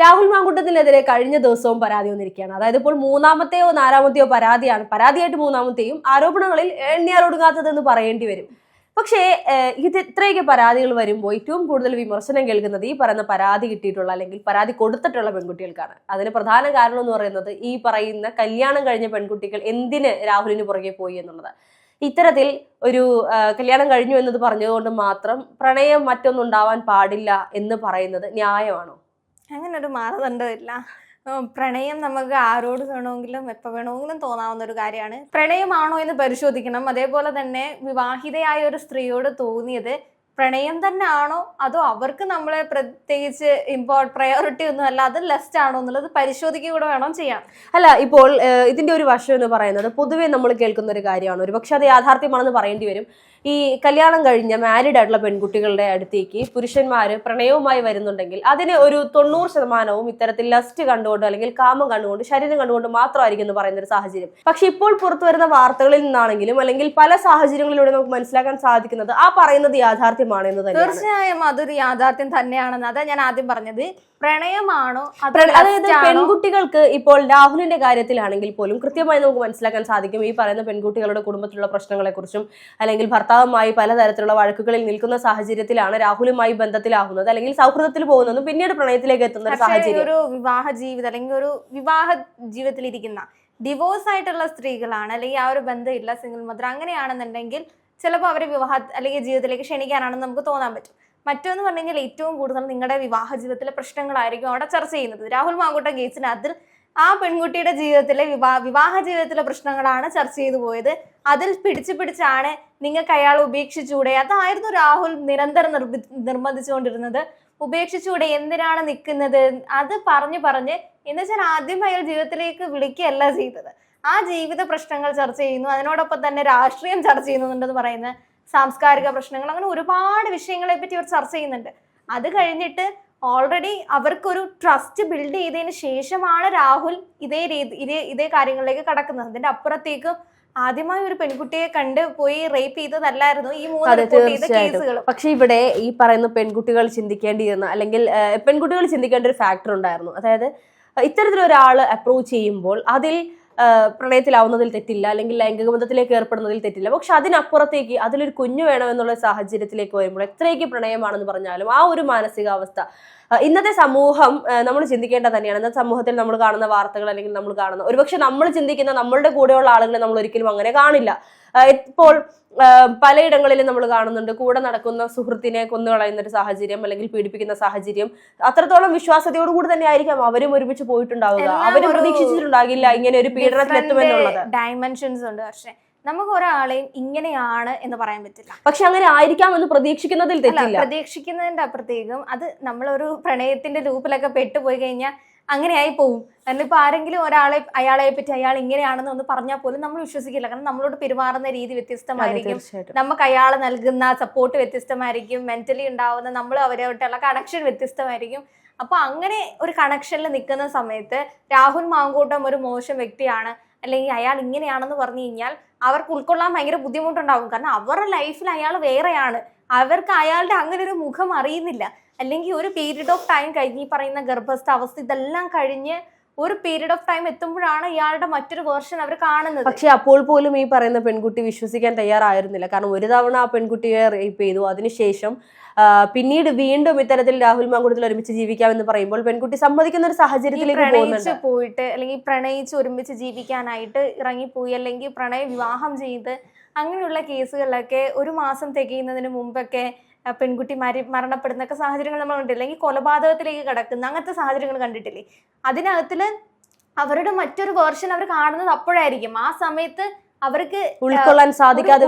രാഹുൽ മാങ്കൂട്ടത്തിനെതിരെ കഴിഞ്ഞ ദിവസവും പരാതി വന്നിരിക്കുകയാണ്. അതായത് ഇപ്പോൾ മൂന്നാമത്തെയോ നാലാമത്തെയോ പരാതിയായിട്ട് മൂന്നാമത്തെയും ആരോപണങ്ങളിൽ എണ്ണിയാലൊടുങ്ങാത്തതെന്ന് പറയേണ്ടി വരും. പക്ഷേ ഇത് ഇത്രയൊക്കെ പരാതികൾ വരുമ്പോൾ ഏറ്റവും കൂടുതൽ വിമർശനം കേൾക്കുന്നത് ഈ പറയുന്ന പരാതി കിട്ടിയിട്ടുള്ള അല്ലെങ്കിൽ പരാതി കൊടുത്തിട്ടുള്ള പെൺകുട്ടികൾക്കാണ്. അതിന് പ്രധാന കാരണം എന്ന് പറയുന്നത് ഈ പറയുന്ന കല്യാണം കഴിഞ്ഞ പെൺകുട്ടികൾ എന്തിന് രാഹുലിന് പുറകെ പോയി എന്നുള്ളത്. ഇത്തരത്തിൽ ഒരു കല്യാണം കഴിഞ്ഞു എന്നത് പറഞ്ഞതുകൊണ്ട് മാത്രം പ്രണയം മറ്റൊന്നും ഉണ്ടാവാൻ പാടില്ല എന്ന് പറയുന്നത് ന്യായമാണോ? അങ്ങനെ ഒരു മാനദണ്ഡമില്ല. പ്രണയം നമുക്ക് ആരോട് വേണമെങ്കിലും എപ്പോൾ വേണമെങ്കിലും തോന്നാവുന്ന ഒരു കാര്യമാണ്. പ്രണയമാണോ എന്ന് പരിശോധിക്കണം. അതേപോലെ തന്നെ വിവാഹിതയായ ഒരു സ്ത്രീയോട് തോന്നിയത് പ്രണയം തന്നെ ആണോ അതോ അവർക്ക് നമ്മളെ പ്രത്യേകിച്ച് പ്രയോറിറ്റി ഒന്നും അല്ല, അത് ലെസ്റ്റ് ആണോ എന്നുള്ളത് പരിശോധിക്കുക കൂടെ വേണം ചെയ്യാൻ. അല്ല, ഇപ്പോൾ ഇതിന്റെ ഒരു വശം എന്ന് പറയുന്നത് പൊതുവെ നമ്മൾ കേൾക്കുന്ന ഒരു കാര്യമാണ്, ഒരു പക്ഷെ അത് യാഥാർത്ഥ്യമാണെന്ന് പറയേണ്ടി വരും. ഈ കല്യാണം കഴിഞ്ഞ മാരീഡ് ആയിട്ടുള്ള പെൺകുട്ടികളുടെ അടുത്തേക്ക് പുരുഷന്മാര് പ്രണയവുമായി വരുന്നുണ്ടെങ്കിൽ അതിന് ഒരു 90% ഇത്തരത്തിൽ ലസ്റ്റ് കണ്ടുകൊണ്ട് അല്ലെങ്കിൽ കാമം കണ്ടുകൊണ്ട് ശരീരം കണ്ടുകൊണ്ട് മാത്രമായിരിക്കും എന്ന് പറയുന്ന ഒരു സാഹചര്യം. പക്ഷെ ഇപ്പോൾ പുറത്തു വരുന്ന വാർത്തകളിൽ നിന്നാണെങ്കിലും അല്ലെങ്കിൽ പല സാഹചര്യങ്ങളിലൂടെ നമുക്ക് മനസ്സിലാക്കാൻ സാധിക്കുന്നത് ആ പറയുന്നത് യാഥാർത്ഥ്യമാണ് എന്ന് തന്നെ. തീർച്ചയായും അതൊരു യാഥാർത്ഥ്യം തന്നെയാണെന്ന് അതാ ഞാൻ ആദ്യം പറഞ്ഞത്. പ്രണയമാണോ അതായത് പെൺകുട്ടികൾക്ക് ഇപ്പോൾ രാഹുലിന്റെ കാര്യത്തിലാണെങ്കിൽ പോലും കൃത്യമായി നമുക്ക് മനസ്സിലാക്കാൻ സാധിക്കും ഈ പറയുന്ന പെൺകുട്ടികളുടെ കുടുംബത്തിലുള്ള പ്രശ്നങ്ങളെ കുറിച്ചും അല്ലെങ്കിൽ ഭർത്താവുമായി പലതരത്തിലുള്ള വഴക്കുകളിൽ നിൽക്കുന്ന സാഹചര്യത്തിലാണ് രാഹുലുമായി ബന്ധത്തിലാകുന്നത് അല്ലെങ്കിൽ സൗഹൃദത്തിൽ പോകുന്നതും പിന്നീട് പ്രണയത്തിലേക്ക് എത്തുന്ന ഒരു സാഹചര്യം. ഒരു വിവാഹ ജീവിതം അല്ലെങ്കിൽ ഒരു വിവാഹ ജീവിതത്തിലിരിക്കുന്ന ഡിവോഴ്സ് ആയിട്ടുള്ള സ്ത്രീകളാണ് അല്ലെങ്കിൽ ആ ഒരു ബന്ധമില്ല, സിംഗിൾ മദർ അങ്ങനെയാണെന്നുണ്ടെങ്കിൽ ചിലപ്പോൾ അവരെ വിവാഹ അല്ലെങ്കിൽ ജീവിതത്തിലേക്ക് ക്ഷണിക്കാനാണെന്ന് നമുക്ക് തോന്നാൻ പറ്റും. മറ്റൊന്ന് പറഞ്ഞു കഴിഞ്ഞാൽ ഏറ്റവും കൂടുതൽ നിങ്ങളുടെ വിവാഹ ജീവിതത്തിലെ പ്രശ്നങ്ങളായിരിക്കും അവിടെ ചർച്ച ചെയ്യുന്നത്. രാഹുൽ മാങ്കൂട്ടം കേസിന് അതിൽ ആ പെൺകുട്ടിയുടെ ജീവിതത്തിലെ വിവാഹ ജീവിതത്തിലെ പ്രശ്നങ്ങളാണ് ചർച്ച ചെയ്തു പോയത്. അതിൽ പിടിച്ചാണ് നിങ്ങൾക്ക് അയാൾ ഉപേക്ഷിച്ചൂടെ, അതായിരുന്നു രാഹുൽ നിരന്തരം നിർബന്ധിച്ചുകൊണ്ടിരുന്നത്. ഉപേക്ഷിച്ചൂടെ, എന്തിനാണ് നിൽക്കുന്നത്, അത് പറഞ്ഞ് എന്നുവെച്ചാൽ ആദ്യം അയാൾ ജീവിതത്തിലേക്ക് വിളിക്കുകയല്ല ചെയ്തത്. ആ ജീവിത പ്രശ്നങ്ങൾ ചർച്ച ചെയ്യുന്നു, അതിനോടൊപ്പം തന്നെ രാഷ്ട്രീയം ചർച്ച ചെയ്യുന്നുണ്ടെന്ന് പറയുന്നത്, സാംസ്കാരിക പ്രശ്നങ്ങൾ, അങ്ങനെ ഒരുപാട് വിഷയങ്ങളെ പറ്റി അവർ ചർച്ച ചെയ്യുന്നുണ്ട്. അത് കഴിഞ്ഞിട്ട് ഓൾറെഡി അവർക്കൊരു ട്രസ്റ്റ് ബിൽഡ് ചെയ്തതിന് ശേഷമാണ് രാഹുൽ ഇതേ കാര്യങ്ങളിലേക്ക് കടക്കുന്നത്. അതിന്റെ അപ്പുറത്തേക്ക് ആദ്യമായി ഒരു പെൺകുട്ടിയെ കണ്ട് പോയി റേപ്പ് ചെയ്തതല്ലായിരുന്നു ഈ 3 റിപ്പോർട്ട് ചെയ്ത കേസുകൾ. പക്ഷെ ഇവിടെ ഈ പറയുന്ന പെൺകുട്ടികൾ ചിന്തിക്കേണ്ടിയിരുന്ന അല്ലെങ്കിൽ പെൺകുട്ടികൾ ചിന്തിക്കേണ്ട ഒരു ഫാക്ടർ ഉണ്ടായിരുന്നു. അതായത് ഇത്തരത്തിലൊരാൾ അപ്രോച്ച് ചെയ്യുമ്പോൾ അതിൽ പ്രണയത്തിലാവുന്നതിൽ തെറ്റില്ല അല്ലെങ്കിൽ ലൈംഗിക ബന്ധത്തിലേക്ക് ഏർപ്പെടുന്നതിൽ തെറ്റില്ല. പക്ഷെ അതിനപ്പുറത്തേക്ക് അതിലൊരു കുഞ്ഞു വേണമെന്നുള്ള സാഹചര്യത്തിലേക്ക് വരുമ്പോൾ എത്രയൊക്കെ പ്രണയമാണെന്ന് പറഞ്ഞാലും ആ ഒരു മാനസികാവസ്ഥ ഇന്നത്തെ സമൂഹം നമ്മൾ ചിന്തിക്കേണ്ടത് തന്നെയാണ്. ഇന്നത്തെ സമൂഹത്തിൽ നമ്മൾ കാണുന്ന വാർത്തകൾ അല്ലെങ്കിൽ നമ്മൾ കാണുന്ന ഒരുപക്ഷെ നമ്മൾ ചിന്തിക്കുന്ന നമ്മളുടെ കൂടെയുള്ള ആളുകളെ നമ്മൾ ഒരിക്കലും അങ്ങനെ കാണില്ല. ഇപ്പോൾ പലയിടങ്ങളിലും നമ്മൾ കാണുന്നുണ്ട് കൂടെ നടക്കുന്ന സുഹൃത്തിനെ കൊന്നുകളയുന്ന ഒരു സാഹചര്യം അല്ലെങ്കിൽ പീഡിപ്പിക്കുന്ന സാഹചര്യം. അത്രത്തോളം വിശ്വാസതയോടുകൂടി തന്നെ ആയിരിക്കാം അവരും ഒരുമിച്ച് പോയിട്ടുണ്ടാവുക. അവരും പ്രതീക്ഷിച്ചിട്ടുണ്ടാകില്ല ഇങ്ങനെ ഒരു പീഡനത്തിൽ എത്തുമെന്നുള്ളത്. ഡയമെൻഷൻസ് ഉണ്ട്. പക്ഷെ നമുക്ക് ഒരാളെയും ഇങ്ങനെയാണ് എന്ന് പറയാൻ പറ്റില്ല. പക്ഷെ അങ്ങനെ ആയിരിക്കാമെന്ന് പ്രതീക്ഷിക്കുന്നതിൽ തെറ്റില്ല. പ്രതീക്ഷിക്കുന്നതിന്റെ അപ്പുറത്തേക്കും അത് നമ്മളൊരു പ്രണയത്തിന്റെ ലൂപ്പിലൊക്കെ പെട്ടുപോയി കഴിഞ്ഞാൽ അങ്ങനെയായി പോവും. കാരണം ഇപ്പൊ ആരെങ്കിലും അയാളെ പറ്റി അയാൾ ഇങ്ങനെയാണെന്ന് ഒന്ന് പറഞ്ഞാൽ പോലും നമ്മൾ വിശ്വസിക്കില്ല. കാരണം നമ്മളോട് പെരുമാറുന്ന രീതി വ്യത്യസ്തമായിരിക്കും, നമുക്ക് അയാൾ നൽകുന്ന സപ്പോർട്ട് വ്യത്യസ്തമായിരിക്കും, മെന്റലി ഉണ്ടാവുന്ന നമ്മൾ അവരുമായിട്ടുള്ള കണക്ഷൻ വ്യത്യസ്തമായിരിക്കും. അപ്പൊ അങ്ങനെ ഒരു കണക്ഷനിൽ നിൽക്കുന്ന സമയത്ത് രാഹുൽ മാങ്കൂട്ടം ഒരു മോശം വ്യക്തിയാണ് അല്ലെങ്കിൽ അയാൾ ഇങ്ങനെയാണെന്ന് പറഞ്ഞു കഴിഞ്ഞാൽ അവർക്ക് ഉൾക്കൊള്ളാൻ ഭയങ്കര ബുദ്ധിമുട്ടുണ്ടാകും. കാരണം അവരുടെ ലൈഫിൽ അയാൾ വേറെയാണ്, അവർക്ക് അയാളുടെ അങ്ങനെ ഒരു മുഖം അറിയുന്നില്ല. അല്ലെങ്കിൽ ഒരു പീരീഡ് ഓഫ് ടൈം കഴിഞ്ഞ് ഈ പറയുന്ന ഗർഭസ്ഥ അവസ്ഥ ഇതെല്ലാം കഴിഞ്ഞ് ഒരു പീരീഡ് ഓഫ് ടൈം എത്തുമ്പോഴാണ് ഇയാളുടെ മറ്റൊരു വേർഷൻ അവർ കാണുന്നത്. പക്ഷെ അപ്പോൾ പോലും ഈ പറയുന്ന പെൺകുട്ടി വിശ്വസിക്കാൻ തയ്യാറായിരുന്നില്ല. കാരണം ഒരു തവണ ആ പെൺകുട്ടിയെ റേപ്പ് ചെയ്തു, അതിനുശേഷം പിന്നീട് വീണ്ടും ഇത്തരത്തിൽ രാഹുൽ മാങ്കൂട്ടത്തിൽ ഒരുമിച്ച് ജീവിക്കാമെന്ന് പറയുമ്പോൾ പെൺകുട്ടി സമ്മതിക്കുന്ന ഒരു സാഹചര്യത്തിലേക്ക് പോയിട്ട് അല്ലെങ്കിൽ പ്രണയിച്ച് ഒരുമിച്ച് ജീവിക്കാനായിട്ട് ഇറങ്ങിപ്പോയി അല്ലെങ്കിൽ പ്രണയ വിവാഹം ചെയ്ത് അങ്ങനെയുള്ള കേസുകളിലൊക്കെ 1 മാസം തികയുന്നതിന് മുമ്പൊക്കെ പെൺകുട്ടി മരണപ്പെടുന്നൊക്കെ സാഹചര്യങ്ങൾ നമ്മൾ കണ്ടിട്ടില്ല. അല്ലെങ്കിൽ കൊലപാതകത്തിലേക്ക് കിടക്കുന്ന അങ്ങനത്തെ സാഹചര്യങ്ങൾ കണ്ടിട്ടില്ലേ? അതിനകത്തില് അവരുടെ മറ്റൊരു വേർഷൻ അവർ കാണുന്നത് അപ്പോഴായിരിക്കും. ആ സമയത്ത് അവർക്ക് ഉൾക്കൊള്ളാൻ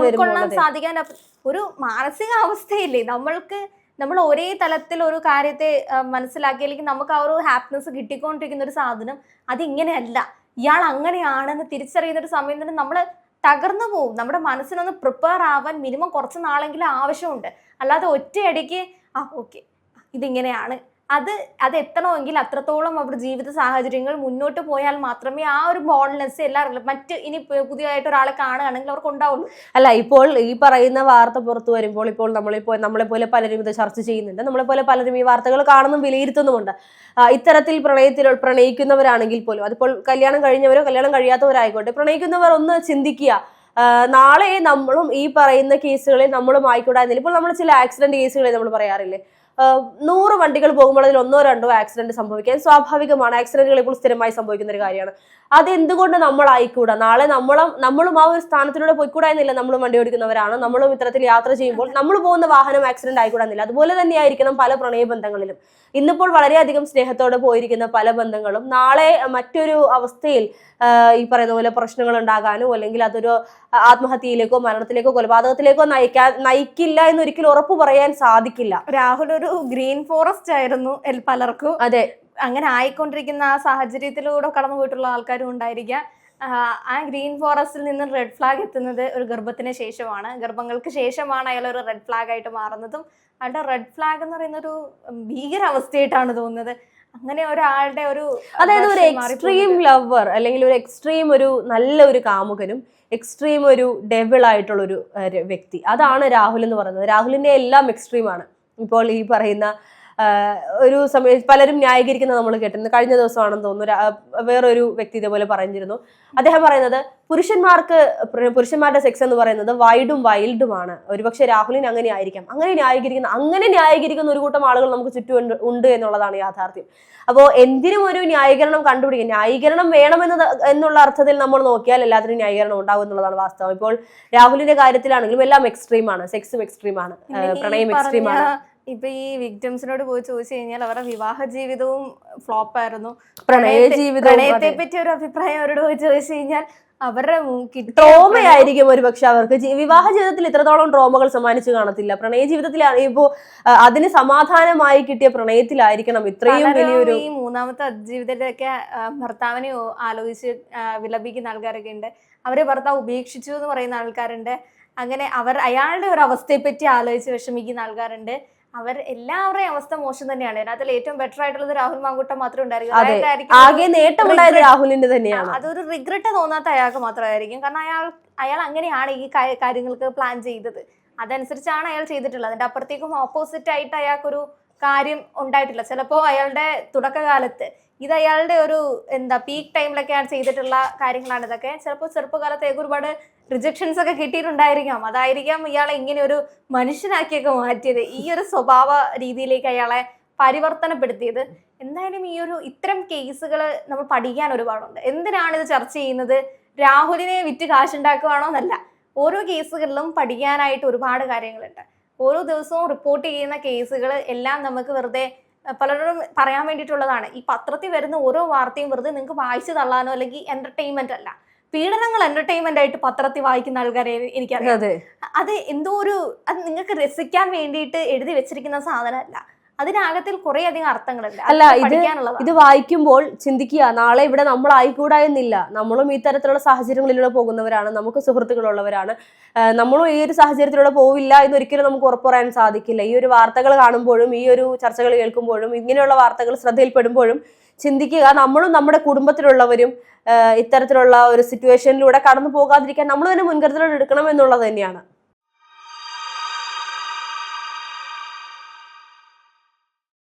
സാധിക്കാൻ ഒരു മാനസികാവസ്ഥയില്ലേ നമ്മൾ ഒരേ തലത്തിൽ ഒരു കാര്യത്തെ മനസ്സിലാക്കി അല്ലെങ്കിൽ നമുക്ക് ആ ഒരു ഹാപ്പിനെസ് കിട്ടിക്കൊണ്ടിരിക്കുന്ന ഒരു സാധനം അതിങ്ങനെയല്ല, ഇയാൾ അങ്ങനെയാണെന്ന് തിരിച്ചറിയുന്ന ഒരു സമയം തന്നെ നമ്മൾ തകർന്നു പോവും. നമ്മുടെ മനസ്സിനൊന്ന് പ്രിപ്പയർ ആവാൻ മിനിമം കുറച്ച് നാളെങ്കിലും ആവശ്യമുണ്ട്. അല്ലാതെ ഒറ്റയടിക്ക് ഓക്കെ ഇതിങ്ങനെയാണ് അത് എത്തണമെങ്കിൽ അത്രത്തോളം അവരുടെ ജീവിത സാഹചര്യങ്ങൾ മുന്നോട്ട് പോയാൽ മാത്രമേ ആ ഒരു ബോൾഡ്നെസ് എല്ലാവരും മറ്റ് ഇനി പുതിയതായിട്ട് ഒരാളെ കാണുകയാണെങ്കിൽ അവർക്ക് ഉണ്ടാവുള്ളൂ. അല്ല, ഇപ്പോൾ ഈ പറയുന്ന വാർത്ത പുറത്തു വരുമ്പോൾ ഇപ്പോൾ നമ്മളെ പോലെ പലരും ഇത് ചർച്ച ചെയ്യുന്നുണ്ട്, നമ്മളെ പോലെ പലരും ഈ വാർത്തകൾ കാണുന്നും വിലയിരുത്തുന്നുമുണ്ട്. ഇത്തരത്തിൽ പ്രണയിക്കുന്നവരാണെങ്കിൽ പോലും, അതിപ്പോൾ കല്യാണം കഴിഞ്ഞവരോ കല്യാണം കഴിയാത്തവരായിക്കോട്ടെ, പ്രണയിക്കുന്നവർ ഒന്ന് ചിന്തിക്കുക, നാളെ നമ്മളും ഈ പറയുന്ന കേസുകളിൽ നമ്മളും ആയിക്കൂടാന്നില്ല. ഇപ്പോൾ നമ്മൾ ചില ആക്സിഡന്റ് കേസുകളെ നമ്മൾ പറയാറില്ലേ, 100 വണ്ടികൾ പോകുമ്പോൾ അതിൽ 1 2 ആക്സിഡന്റ് സംഭവിക്കാൻ സ്വാഭാവികമാണ്. ആക്സിഡന്റുകൾ ഇപ്പോൾ സ്ഥിരമായി സംഭവിക്കുന്ന ഒരു കാര്യമാണ്. അത് എന്തുകൊണ്ട് നമ്മളായിക്കൂടാ? നാളെ നമ്മളും ആ ഒരു സ്ഥാനത്തിലൂടെ പോയിക്കൂടാന്നില്ല. നമ്മളും വണ്ടി ഓടിക്കുന്നവരാണ്, നമ്മളും ഇത്തരത്തിൽ യാത്ര ചെയ്യുമ്പോൾ നമ്മൾ പോകുന്ന വാഹനം ആക്സിഡന്റ് ആയിക്കൂടാന്നില്ല. അതുപോലെ തന്നെയായിരിക്കണം പല പ്രണയബന്ധങ്ങളിലും. ഇന്നിപ്പോൾ വളരെയധികം സ്നേഹത്തോടെ പോയിരിക്കുന്ന പല ബന്ധങ്ങളും നാളെ മറ്റൊരു അവസ്ഥയിൽ ഈ പറയുന്ന പോലെ പ്രശ്നങ്ങൾ ഉണ്ടാകാനോ അല്ലെങ്കിൽ അതൊരു ആത്മഹത്യയിലേക്കോ മരണത്തിലേക്കോ കൊലപാതകത്തിലേക്കോ നയിക്കില്ല എന്നൊരിക്കലും ഉറപ്പ് പറയാൻ സാധിക്കില്ല. രാഹുൽ ഒരു ഗ്രീൻ ഫോറസ്റ്റ് ആയിരുന്നു പലർക്കും. അതെ, അങ്ങനെ ആയിക്കൊണ്ടിരിക്കുന്ന ആ സാഹചര്യത്തിലൂടെ കടന്നു പോയിട്ടുള്ള ആൾക്കാരും ഉണ്ടായിരിക്കാം. ആ ഗ്രീൻ ഫോറസ്റ്റിൽ നിന്ന് റെഡ് ഫ്ലാഗ് എത്തുന്നത് ഒരു ഗർഭത്തിന് ശേഷമാണ്. ഗർഭങ്ങൾക്ക് ശേഷമാണ് അയാൾ ഒരു റെഡ് ഫ്ലാഗ് ആയിട്ട് മാറുന്നതും. അയാളുടെ റെഡ് ഫ്ലാഗ് എന്ന് പറയുന്ന ഒരു ഭീകരാവസ്ഥയായിട്ടാണ് തോന്നുന്നത്. അങ്ങനെ ഒരാളുടെ ഒരു, അതായത് ഒരു എക്സ്ട്രീം ലവർ അല്ലെങ്കിൽ ഒരു എക്സ്ട്രീം ഒരു നല്ല ഒരു കാമുകനും എക്സ്ട്രീം ഒരു ഡെവിൾ ആയിട്ടുള്ള ഒരു വ്യക്തി, അതാണ് രാഹുൽ എന്ന് പറയുന്നത്. രാഹുലിന്റെ എല്ലാം എക്സ്ട്രീമാണ്. ഇപ്പോൾ ഈ പറയുന്ന ഒരു സമയം പലരും ന്യായീകരിക്കുന്നത് നമ്മൾ കേട്ടിരുന്നു. കഴിഞ്ഞ ദിവസമാണെന്ന് തോന്നുന്നു വേറൊരു വ്യക്തി ഇതേപോലെ പറഞ്ഞിരുന്നു. അദ്ദേഹം പറയുന്നത് പുരുഷന്മാരുടെ സെക്സ് എന്ന് പറയുന്നത് വൈഡും വൈൽഡുമാണ്. ഒരുപക്ഷെ രാഹുലിന് അങ്ങനെ ആയിരിക്കാം. അങ്ങനെ ന്യായീകരിക്കുന്ന ഒരു കൂട്ടം ആളുകൾ നമുക്ക് ചുറ്റും ഉണ്ട് എന്നുള്ളതാണ് യാഥാർത്ഥ്യം. അപ്പോൾ എന്തിനും ഒരു ന്യായീകരണം കണ്ടുപിടിക്കും. ന്യായീകരണം എന്നുള്ള അർത്ഥത്തിൽ നമ്മൾ നോക്കിയാൽ എല്ലാത്തിനും ന്യായീകരണം ഉണ്ടാവും എന്നുള്ളതാണ് വാസ്തവം. ഇപ്പോൾ രാഹുലിന്റെ കാര്യത്തിലാണെങ്കിലും എല്ലാം എക്സ്ട്രീമാണ്. സെക്സും എക്സ്ട്രീമാണ്, പ്രണയം എക്സ്ട്രീമാണ്. ഇപ്പൊ ഈ വിക്ടിംസിനോട് പോയി ചോദിച്ചു കഴിഞ്ഞാൽ അവരുടെ വിവാഹ ജീവിതവും ഫ്ലോപ്പ് ആയിരുന്നു. പ്രണയത്തെ പറ്റി ഒരു അഭിപ്രായം അവരോട് പോയി ചോദിച്ചു കഴിഞ്ഞാൽ അവരുടെ ട്രോമയായിരിക്കും ഒരു പക്ഷെ അവർക്ക്. വിവാഹ ജീവിതത്തിൽ ഇത്രത്തോളം ട്രോമകൾ സമ്മാനിച്ചു കാണത്തില്ല. പ്രണയ ജീവിതത്തിലാണ് ഇപ്പോ അതിന് സമാധാനമായി കിട്ടിയ പ്രണയത്തിലായിരിക്കണം ഇത്രയും വലിയൊരു. ഈ മൂന്നാമത്തെ ജീവിതത്തിലൊക്കെ ഭർത്താവിനെ ആലോചിച്ച് വിലപിക്കുന്ന ആൾക്കാരൊക്കെ ഉണ്ട്. അവരെ ഭർത്താവ് ഉപേക്ഷിച്ചു എന്ന് പറയുന്ന ആൾക്കാരുണ്ട്. അങ്ങനെ അയാളുടെ ഒരു അവസ്ഥയെ പറ്റി ആലോചിച്ച് വിഷമിക്കുന്ന ആൾക്കാരുണ്ട്. എല്ലാവരുടെയും അവസ്ഥ മോശം തന്നെയാണ്. അതിനകത്തിൽ ഏറ്റവും ബെറ്റർ ആയിട്ടുള്ളത് രാഹുൽ മാങ്കൂട്ടം മാത്രമേ ഉണ്ടായിരിക്കും. ആകെ നേട്ടമുണ്ടായത് രാഹുലിന്റെ തന്നെയാണ്. അതൊരു റിഗ്രറ്റ് തോന്നാത്ത അയാൾക്ക് മാത്രമായിരിക്കും. കാരണം അയാൾ അങ്ങനെയാണ് ഈ കാര്യങ്ങൾക്ക് പ്ലാൻ ചെയ്തത്. അതനുസരിച്ചാണ് അയാൾ ചെയ്തിട്ടുള്ളത്. അതിന്റെ അപ്പുറത്തേക്കും ഓപ്പോസിറ്റ് ആയിട്ട് അയാൾക്കൊരു കാര്യം ഉണ്ടായിട്ടില്ല. ചിലപ്പോൾ അയാളുടെ തുടക്കകാലത്ത് ഇത് അയാളുടെ ഒരു പീക്ക് ടൈമിലൊക്കെയാണ് ചെയ്തിട്ടുള്ള കാര്യങ്ങളാണ് ഇതൊക്കെ. ചിലപ്പോൾ ചെറുപ്പകാലത്തേക്ക് ഒരുപാട് റിജക്ഷൻസ് ഒക്കെ കിട്ടിയിട്ടുണ്ടായിരിക്കാം. അതായിരിക്കാം ഇയാളെ ഇങ്ങനെ ഒരു മനുഷ്യനാക്കിയൊക്കെ മാറ്റിയത്, ഈ ഒരു സ്വഭാവ രീതിയിലേക്ക് അയാളെ പരിവർത്തനപ്പെടുത്തിയത്. എന്തായാലും ഈ ഇത്തരം കേസുകൾ നമ്മൾ പഠിക്കാൻ ഒരുപാടുണ്ട്. എന്തിനാണ് ഇത് ചർച്ച ചെയ്യുന്നത്? രാഹുലിനെ വിറ്റ് കാശുണ്ടാക്കുകയാണോ എന്നല്ല. ഓരോ കേസുകളിലും പഠിക്കാനായിട്ട് ഒരുപാട് കാര്യങ്ങളുണ്ട്. ഓരോ ദിവസവും റിപ്പോർട്ട് ചെയ്യുന്ന കേസുകൾ എല്ലാം നമുക്ക് വെറുതെ പലരോടും പറയാൻ വേണ്ടിയിട്ടുള്ളതാണ്. ഈ പത്രത്തിൽ വരുന്ന ഓരോ വാർത്തയും വെറുതെ നിങ്ങൾക്ക് വായിച്ചു തള്ളാനോ അല്ലെങ്കിൽ എന്റർടൈൻമെന്റ് അല്ല. പീഡനങ്ങൾ എന്റർടൈൻമെന്റ് ആയിട്ട് പത്രത്തിൽ വായിക്കുന്ന ആൾക്കാരെ എനിക്കറിയാം. അത് അത് നിങ്ങൾക്ക് രസിക്കാൻ വേണ്ടിയിട്ട് എഴുതി വെച്ചിരിക്കുന്ന സാധനമല്ല. അതിനകത്തിൽ കുറെ അധികം അർത്ഥങ്ങളുണ്ട്. അല്ല, ഇത് വായിക്കുമ്പോൾ ചിന്തിക്കുക, നാളെ ഇവിടെ നമ്മൾ ആയിക്കൂടാ എന്നില്ല. നമ്മളും ഈ തരത്തിലുള്ള സാഹചര്യങ്ങളിലൂടെ പോകുന്നവരാണ്, നമുക്ക് സുഹൃത്തുക്കളുള്ളവരാണ്. നമ്മളും ഈ ഒരു സാഹചര്യത്തിലൂടെ പോവില്ല എന്നൊരിക്കലും നമുക്ക് ഉറപ്പ് പറയാൻ സാധിക്കില്ല. ഈ ഒരു വാർത്തകൾ കാണുമ്പോഴും ഈ ഒരു ചർച്ചകൾ കേൾക്കുമ്പോഴും ഇങ്ങനെയുള്ള വാർത്തകൾ ശ്രദ്ധയിൽപ്പെടുമ്പോഴും ചിന്തിക്കുക, നമ്മളും നമ്മുടെ കുടുംബത്തിലുള്ളവരും ഇത്തരത്തിലുള്ള ഒരു സിറ്റുവേഷനിലൂടെ കടന്നു പോകാതിരിക്കാൻ നമ്മൾ തന്നെ മുൻകരുതലുകൾ എടുക്കണം എന്നുള്ളത് തന്നെയാണ്.